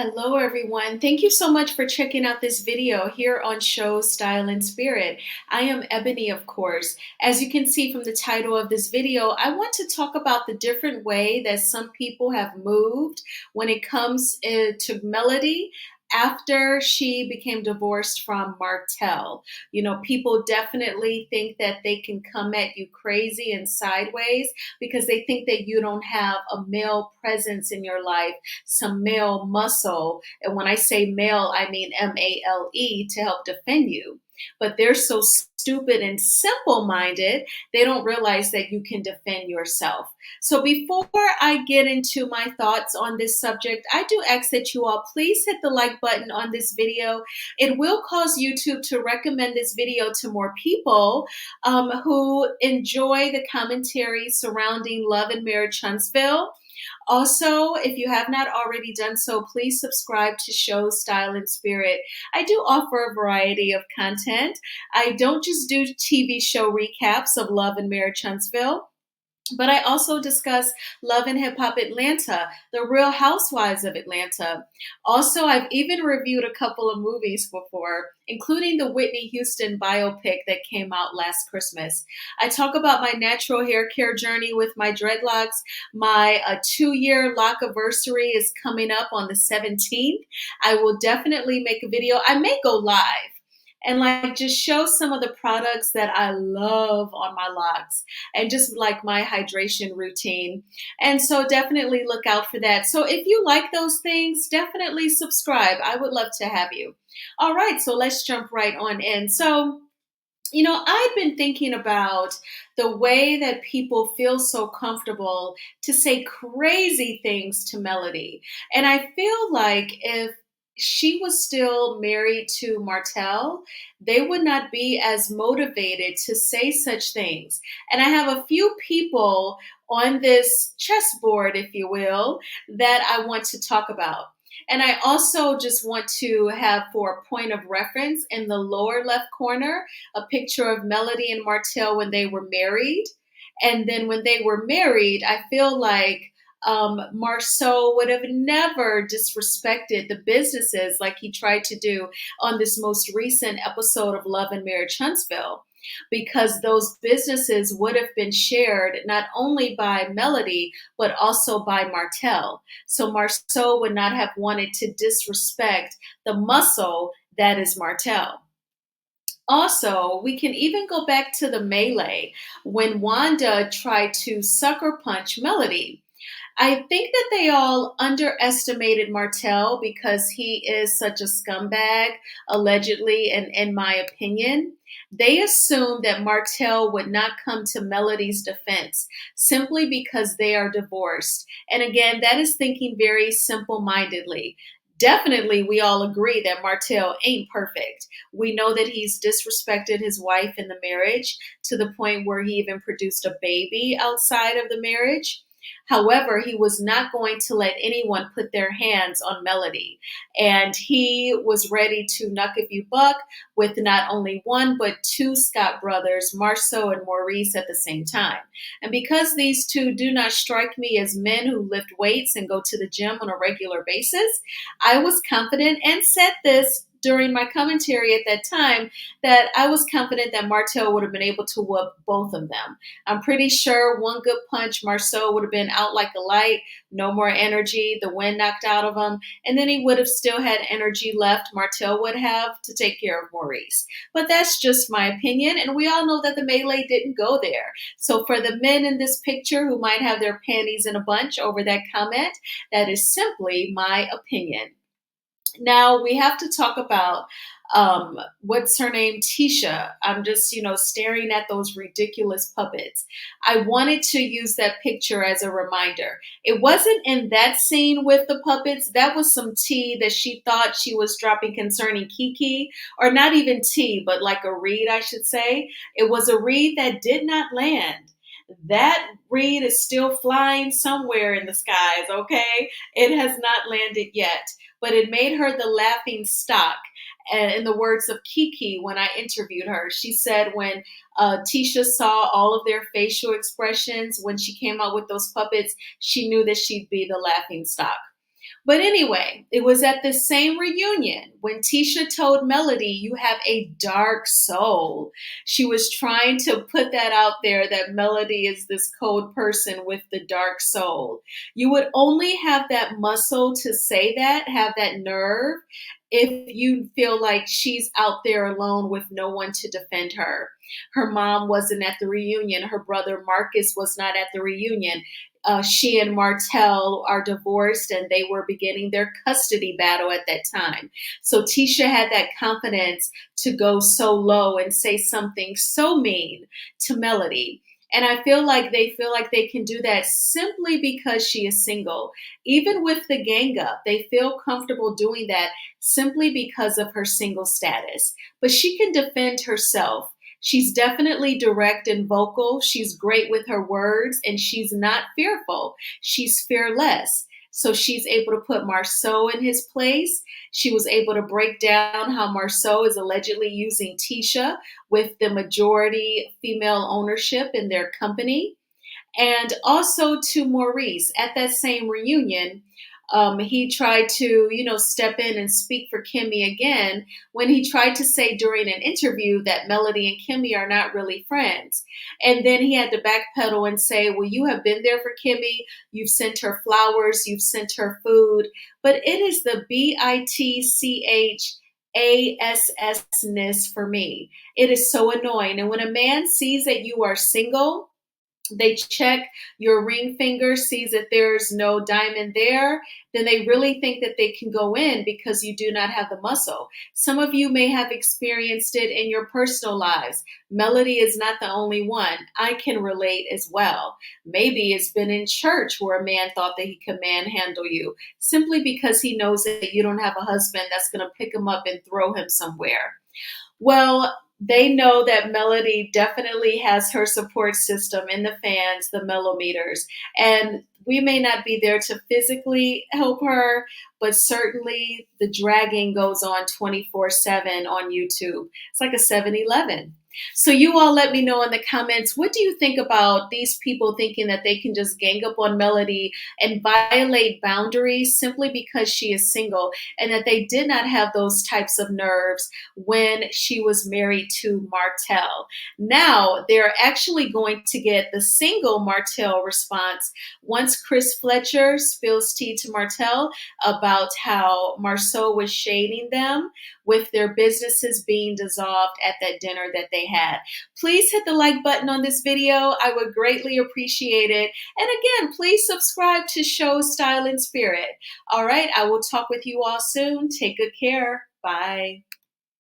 Hello, everyone. Thank you so much for checking out this video here on Show Style and Spirit. I am Ebony, of course. As you can see from the title of this video, I want to talk about the different way that some people have moved when it comes to Melody after she became divorced from Martell. People definitely think that they can come at you crazy and sideways because they think that you don't have a male presence in your life, some male muscle. And when I say male, I mean MALE, to help defend you. But they're so stupid and simple minded, they don't realize that you can defend yourself. So before I get into my thoughts on this subject, I do ask that you all please hit the like button on this video. It will cause YouTube to recommend this video to more people who enjoy the commentary surrounding Love and Marriage Huntsville. Also, if you have not already done so, please subscribe to Show Style and Spirit. I do offer a variety of content. I don't just do TV show recaps of Love and Marriage Huntsville, but I also discuss Love and Hip Hop Atlanta, The Real Housewives of Atlanta. Also, I've even reviewed a couple of movies before, including the Whitney Houston biopic that came out last Christmas. I talk about my natural hair care journey with my dreadlocks. My 2-year lock anniversary is coming up on the 17th. I will definitely make a video. I may go live and just show some of the products that I love on my locks and just like my hydration routine. And so definitely look out for that. So if you like those things, definitely subscribe. I would love to have you. All right, so let's jump right on in. So, I've been thinking about the way that people feel so comfortable to say crazy things to Melody. And I feel like if she was still married to Martell, they would not be as motivated to say such things. And I have a few people on this chessboard, if you will, that I want to talk about. And I also just want to have, for a point of reference, in the lower left corner, a picture of Melody and Martell when they were married. And then when they were married, I feel like Marceau would have never disrespected the businesses like he tried to do on this most recent episode of Love and Marriage Huntsville, because those businesses would have been shared not only by Melody, but also by Martell. So Marceau would not have wanted to disrespect the muscle that is Martell. Also, we can even go back to the melee when Wanda tried to sucker punch Melody. I think that they all underestimated Martell because he is such a scumbag, allegedly, and in my opinion. They assumed that Martell would not come to Melody's defense simply because they are divorced. And again, that is thinking very simple mindedly. Definitely, we all agree that Martell ain't perfect. We know that he's disrespected his wife in the marriage to the point where he even produced a baby outside of the marriage. However, he was not going to let anyone put their hands on Melody. And he was ready to knuck if you buck with not only one, but two Scott brothers, Marceau and Maurice, at the same time. And because these two do not strike me as men who lift weights and go to the gym on a regular basis, I was confident and said this during my commentary at that time, that I was confident that Martell would have been able to whoop both of them. I'm pretty sure one good punch, Marceau would have been out like a light, no more energy, the wind knocked out of him, and then he would have still had energy left, Martell would have, to take care of Maurice. But that's just my opinion, and we all know that the melee didn't go there. So for the men in this picture who might have their panties in a bunch over that comment, that is simply my opinion. Now we have to talk about what's her name, Tisha. I'm just, staring at those ridiculous puppets. I wanted to use that picture as a reminder. It wasn't in that scene with the puppets. That was some tea that she thought she was dropping concerning Kiki, or not even tea, but like a reed, I should say. It was a reed that did not land. That reed is still flying somewhere in the skies, okay? It has not landed yet, but it made her the laughing stock. And in the words of Kiki, when I interviewed her, she said when Tisha saw all of their facial expressions when she came out with those puppets, she knew that she'd be the laughing stock. But anyway, it was at the same reunion when Tisha told Melody, "You have a dark soul." She was trying to put that out there that Melody is this cold person with the dark soul. You would only have that muscle to say that, have that nerve, if you feel like she's out there alone with no one to defend her. Her mom wasn't at the reunion. Her brother Marcus was not at the reunion. She and Martell are divorced and they were beginning their custody battle at that time. So Tisha had that confidence to go so low and say something so mean to Melody. And I feel like they can do that simply because she is single. Even with the gang up, they feel comfortable doing that simply because of her single status. But she can defend herself. She's definitely direct and vocal. She's great with her words and she's not fearful. She's fearless. So she's able to put Marceau in his place. She was able to break down how Marceau is allegedly using Tisha with the majority female ownership in their company. And also to Maurice at that same reunion, he tried to, step in and speak for Kimmy again when he tried to say during an interview that Melody and Kimmy are not really friends. And then he had to backpedal and say, well, you have been there for Kimmy. You've sent her flowers. You've sent her food. But it is the BITCHASS-ness for me. It is so annoying. And when a man sees that you are single, they check your ring finger, sees that there's no diamond there, then they really think that they can go in because you do not have the muscle. Some of you may have experienced it in your personal lives. Melody is not the only one. I can relate as well. Maybe it's been in church where a man thought that he could manhandle you simply because he knows that you don't have a husband that's going to pick him up and throw him somewhere. Well, they know that Melody definitely has her support system in the fans, the mellometers, and we may not be there to physically help her, but certainly the dragging goes on 24/7 on YouTube. It's like a 7-Eleven. So you all let me know in the comments, what do you think about these people thinking that they can just gang up on Melody and violate boundaries simply because she is single, and that they did not have those types of nerves when she was married to Martell. Now they're actually going to get the single Martell response once Chris Fletcher spills tea to Martell about how Marceau was shading them with their businesses being dissolved at that dinner that they had. Please hit the like button on this video. I would greatly appreciate it. And again, please subscribe to Show Style and Spirit. All right, I will talk with you all soon. Take good care. Bye.